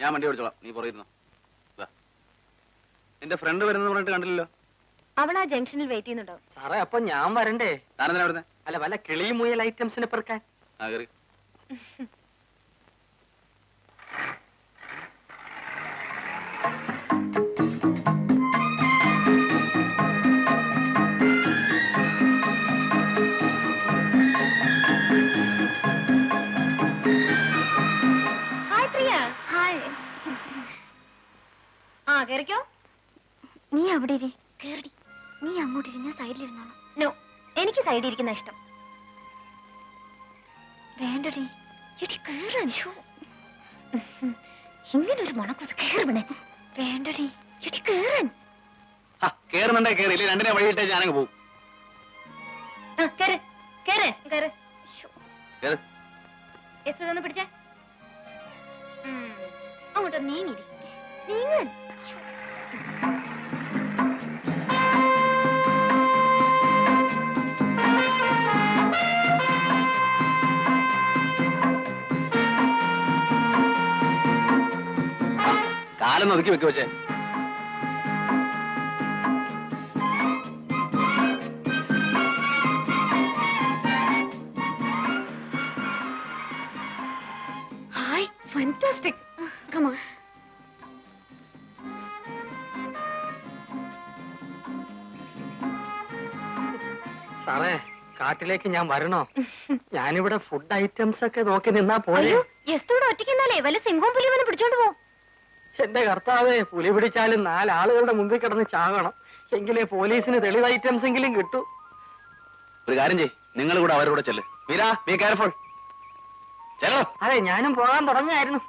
ഞാൻ വണ്ടി ഓടിച്ചോളാം, നീ പുറകിരുന്നോ. നിന്റെ ഫ്രണ്ട് വരുന്നത് പറഞ്ഞിട്ട് കണ്ടില്ലല്ലോ. അവൾ ആ ജംഗ്ഷനിൽ വെയിറ്റ് ചെയ്യുന്നുണ്ടോ? സാറേ അപ്പൊ ഞാൻ വരണ്ടേ? താനെന്തിനാ വരുന്നേ? അല്ല വല്ല കിളിയും മുയൽ ഐറ്റംസിനെ പെറുക്കാൻ. ആ കയറി. ഹായ് പ്രിയ. ഹായ്. ആ കേറിക്കോ. നീ അവിടെ കേറി. നീ അങ്ങോട്ടിരി, ഞാൻ സൈഡിലിരുന്നോളാം. നോ, എനിക്ക് സൈഡിൽ ഇരിക്കുന്ന ഇഷ്ടം. വേണ്ടടി, എടി കേറാൻ. ഇങ്ങനൊരു മണക്കൂസ് കേറണേ. വേണ്ടടി, എടി കേറാൻ. കേറുന്നുണ്ടേ കേറി, ഇല്ലേ രണ്ടിനെ വഴിയിട്ടേ ഞാനങ്ങ് പോകും. കേറ് കേറ് കേറ്. എസ് പിടിച്ചേ. അങ്ങോട്ട് നീങ്ങിരി. നീങ്ങാൻ. കാലൊന്ന് ഒതുക്കി വെക്ക് വെച്ചേ. Hi, fantastic. Come on. സാറേ കാട്ടിലേക്ക് ഞാൻ വരണോ? ഞാനിവിടെ ഫുഡ് ഐറ്റംസ് ഒക്കെ നോക്കി നിന്നാ പോലെ. എസ്തോടെ ഒറ്റയ്ക്കെന്നാലേ വല്ല സിംഹവും പുലിവനെ പിടിച്ചോണ്ട് പോകും. എന്റെ കർത്താവേ, പുലി പിടിച്ചാലും 4 ആളുകളുടെ മുമ്പിൽ കിടന്ന് ചാകണം. എങ്കിലേ പോലീസിന് തെളിവ് ഐറ്റംസ് എങ്കിലും കിട്ടൂ. ഒരു കാര്യം ചെയ്യ്, നിങ്ങൾ കൂടെ അവരുടെ ചെല്ല്. Meera, be careful. ചെല്ലോ. അതെ, ഞാനും പോകാൻ തുടങ്ങായിരുന്നു.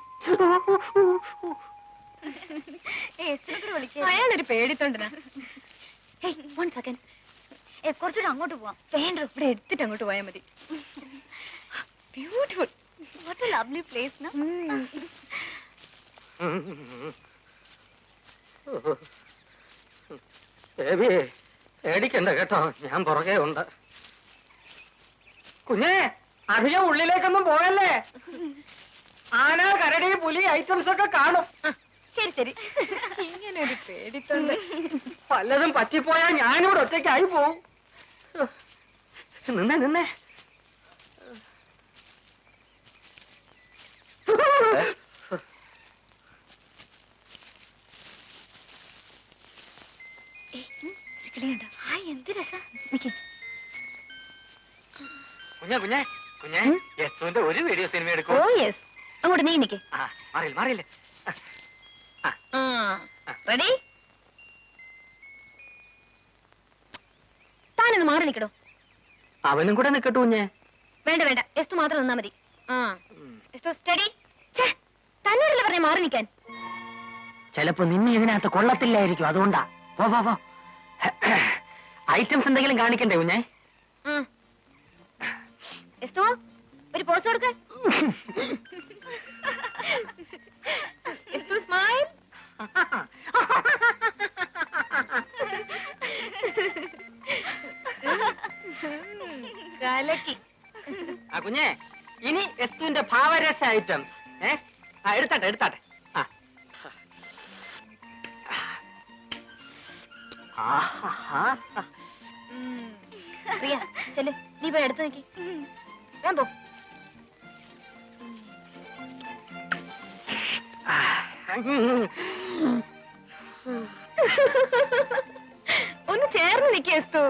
അയാളൊരു പേടിത്തൊണ്ടനാ. കുറച്ചുകൂടെ അങ്ങോട്ട് പോവാം. വേണ്ട, ഇവിടെ എടുത്തിട്ട് അങ്ങോട്ട് പോയാൽ മതി. Beautiful. What A lovely place. പേടിക്കണ്ട കേട്ടോ, ഞാൻ പുറകെ ഉണ്ട്. കുഞ്ഞേ, അധികം ഉള്ളിലേക്കൊന്നും പോയല്ലേ. ആന, കരടി, പുലി ഐറ്റംസ് ഒക്കെ കാണും. ശരി ശരി. ഇങ്ങനെ ഒരു പേടിത്തൊണ്ട്. പലതും പറ്റിപ്പോയാൽ ഞാനിവിടെ ഒറ്റയ്ക്കായി പോവും. നിന്നേ നിന്നേ. എന്ത് രസാ. കുഞ്ഞേ കുഞ്ഞേ കുഞ്ഞേ, യസുവിന്റെ ഒരു വീഡിയോ സിനിമ എടുക്കും. Oh yes. അങ്ങോട്ട് നീ നിക്ക്. മാറിയില്ല മാറിയില്ല. റെഡി? താനൊന്ന് മാറി നിൽക്കടോ. അവനും കൂടെ നിക്കട്ടു കുഞ്ഞേ. വേണ്ട വേണ്ട, എസ്തു മാത്രം നിന്നാ മതി. സ്റ്റഡി. തന്നോടല്ലേ പറഞ്ഞ മാറി നിൽക്കാൻ. ചിലപ്പോ നിന്നെ ഇതിനകത്ത് കൊള്ളത്തില്ലായിരിക്കും, അതുകൊണ്ടാ. പോ പോ പോ. ഐറ്റംസ് എന്തെങ്കിലും കാണിക്കണ്ടേ കുഞ്ഞേ? എസ്തു, ഒരു പോസ് കൊടുക്ക. എസ്തു സ്മൈൽ. കലക്കി. കുഞ്ഞേ, ഇനി എസ്തുവിന്റെ ഭാവരസ ഐറ്റംസ്. എടുത്താട്ടെ എടുത്താട്ടെ. പ്രിയ ചെല്ല്, നീ പോയി എടുത്തു നോക്കി. ഞാൻ പോ. ഒന്ന് ചേർന്ന് നിൽക്കു.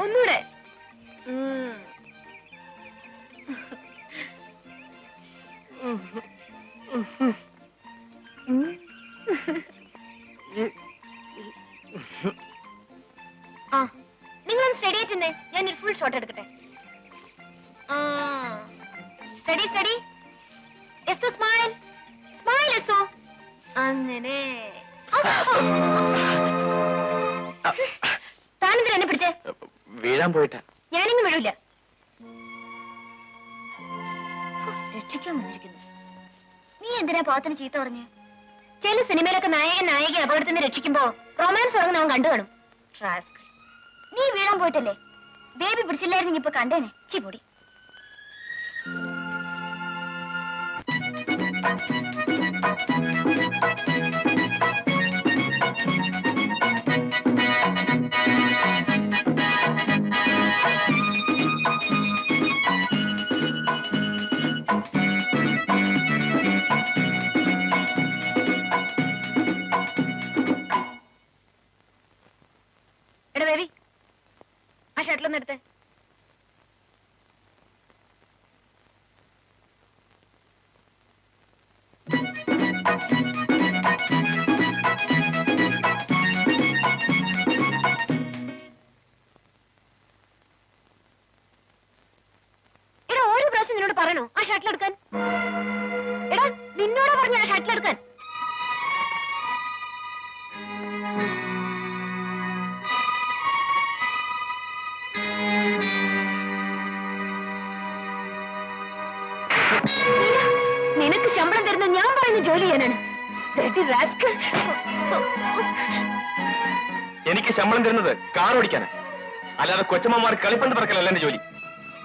ഒന്നൂടെ. ആ, നിങ്ങളൊന്ന് സ്റ്റഡി ആയിട്ടേ, ഞാനൊരു ഫുൾ ഷോട്ട് എടുക്കട്ടെ. Study study. Esthu smile. Smile Esthu. അങ്ങനെ. താനെന്തിനാ എന്നെ പിടിച്ചേ? വീഴാൻ പോയിട്ടാ. ഞാനിങ്ങ് വീഴൂല. രക്ഷിക്കാൻ വന്നിരിക്കുന്നു. നീ എന്തിനാ പാത്തിന് ചീത്ത പറഞ്ഞു? ചില സിനിമയിലൊക്കെ നായകൻ നായിക അപകടത്തിൽ നിന്ന് രക്ഷിക്കുമ്പോ റൊമാൻസ് തുടങ്ങുന്ന അവൻ കണ്ടു കാണും. നീ വീഴാൻ പോയിട്ടല്ലേ? ബേബി പിടിച്ചില്ലായിരുന്നു, ഇപ്പൊ കണ്ടേനെ. ചീ പൊടി. ഷട്ടിലൊന്നും എടുത്തേ. എടാ ഓരോ പ്രാവശ്യം നിന്നോട് പറയണോ ആ ഷട്ടിൽ എടുക്കാൻ? എടാ നിന്നോടാ പറഞ്ഞ ആ ഷട്ടിൽ എടുക്കാൻ. നിനക്ക് ശമ്പളം തരുന്ന ഞാൻ പറയുന്ന ജോലി ചെയ്യാനാണ്. എനിക്ക് ശമ്പളം തരുന്നത് കാർ ഓടിക്കാനാ, അല്ലാതെ കൊച്ചമ്മമാർ കളിപ്പന്ത് പറക്കലല്ല എന്റെ ജോലി.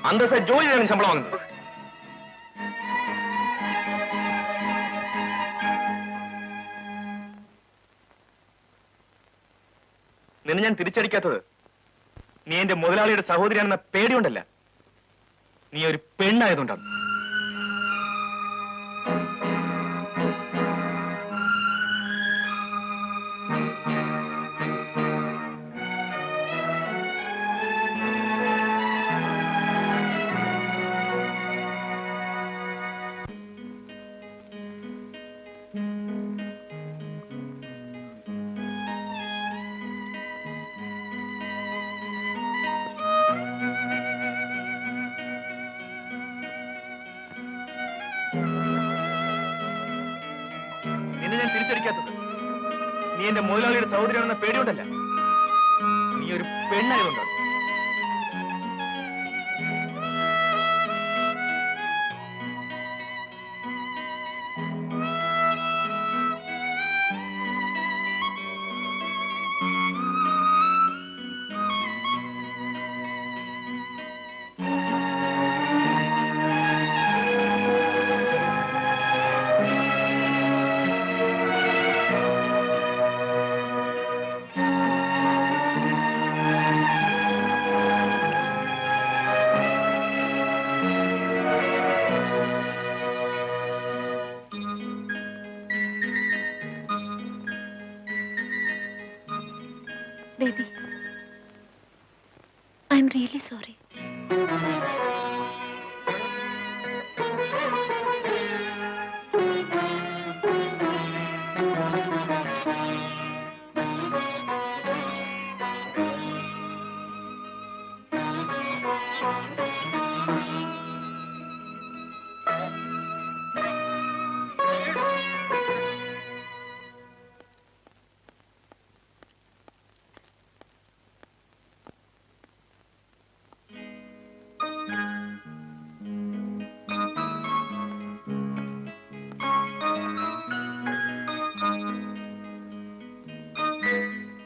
അന്തസ്സ ജോലിയാണ് ശമ്പളം വാങ്ങുന്നത്. നിന്നെ ഞാൻ തിരിച്ചടിക്കാത്തത് നീ എന്റെ മുതലാളിയുടെ സഹോദരിയാണെന്ന പേടിയുണ്ടല്ല, നീ ഒരു പെണ്ണായതുകൊണ്ടാണ്. നിന്നെ ഞാൻ തിരിച്ചടിക്കാത്തത് നീ എന്റെ മുതലാളിയുടെ സഹോദരിയാണെന്ന പേടിയുണ്ടല്ല, നീ ഒരു പെണ്ണായതുകൊണ്ടാണ്. Baby, I'm really sorry.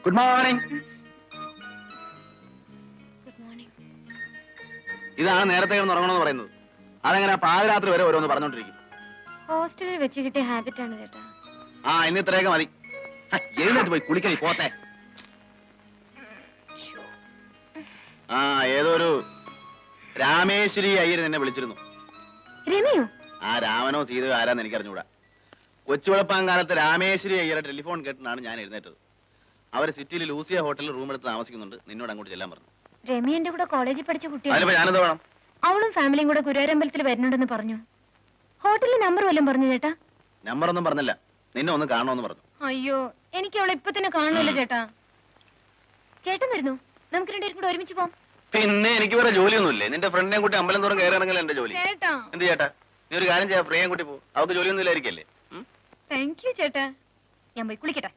Good morning. Good morning. ഇതാണ് നേരത്തെ കിടന്ന് ഉറങ്ങണമെന്ന് പറയുന്നത്. അതെങ്ങനെ പാതിരാത്രി വരെ ഓരോന്ന് പറഞ്ഞോണ്ടിരിക്കും. ഹോസ്റ്റലിൽ വെച്ച് കിട്ടിയ ഹാബിറ്റ് ആണ് ചേട്ടാ. ആ ഇന്ന് ഇത്രയൊക്കെ മതി. എഴുന്നേറ്റ് പോയി കുളിക്കണി പോത്തെ. ആ ഏതൊരു രാമേശ്വരി അയ്യർ എന്നെ വിളിച്ചിരുന്നു. രമയോ? ആ രാമനോ സീതയോ ആരാന്ന് എനിക്കറിഞ്ഞൂടാ. കൊച്ചുവെളുപ്പാങ്കാലത്ത് രാമേശ്വരി അയ്യരുടെ ടെലിഫോൺ കേട്ടിട്ടാണ് ഞാൻ എഴുന്നേറ്റത്. അവർ സിറ്റിയിൽ ലൂസിയ ഹോട്ടലിൽ റൂം എടുത്ത് താമസിക്കുന്നുണ്ട്. നിന്നോട് അങ്ങോട്ട് ചെല്ലാൻ പറഞ്ഞു. രമി എന്റെ കൂടെ കോളേജിൽ പഠിച്ച കുട്ടിയാണ്. അതിലിപ്പോ ഞാനെന്ത് വേണം? അവളും ഫാമിലിയും കൂടെ ഗുരുവായൂരമ്പലത്തിൽ വരുന്നുണ്ടെന്ന് പറഞ്ഞു. ഹോട്ടലിൽ നമ്പർ വല്ലതും പറഞ്ഞു ചേട്ടാ? നമ്പറൊന്നും പറഞ്ഞില്ല, നിന്നെ ഒന്ന് കാണണമെന്ന് പറഞ്ഞു. അയ്യോ എനിക്ക് അവളെ ഇപ്പൊ തന്നെ കാണുമല്ലോ ചേട്ടാ. ചേട്ടൻ വരുന്നു, നമുക്ക് രണ്ടുപേരും കൂടെ ഒരുമിച്ച് പോവാം. പിന്നെ എനിക്ക് വേറെ ജോലിയൊന്നുമില്ലേ? നിന്റെ ഫ്രണ്ടിനെ കൂട്ടി അമ്പലം തോറും കയറിയാണെങ്കിൽ എന്റെ ജോലി. ചേട്ടാ എന്ത് ചേട്ടാ? നീ ഒരു കാര്യം ചെയ്യാം, പ്രിയം കൂട്ടി പോ. അവർക്ക് ജോലിയൊന്നും ഇല്ലായിരിക്കല്ലേ? താങ്ക് യു ചേട്ടാ. ഞാൻ പോയി കുളിക്കട്ടെ.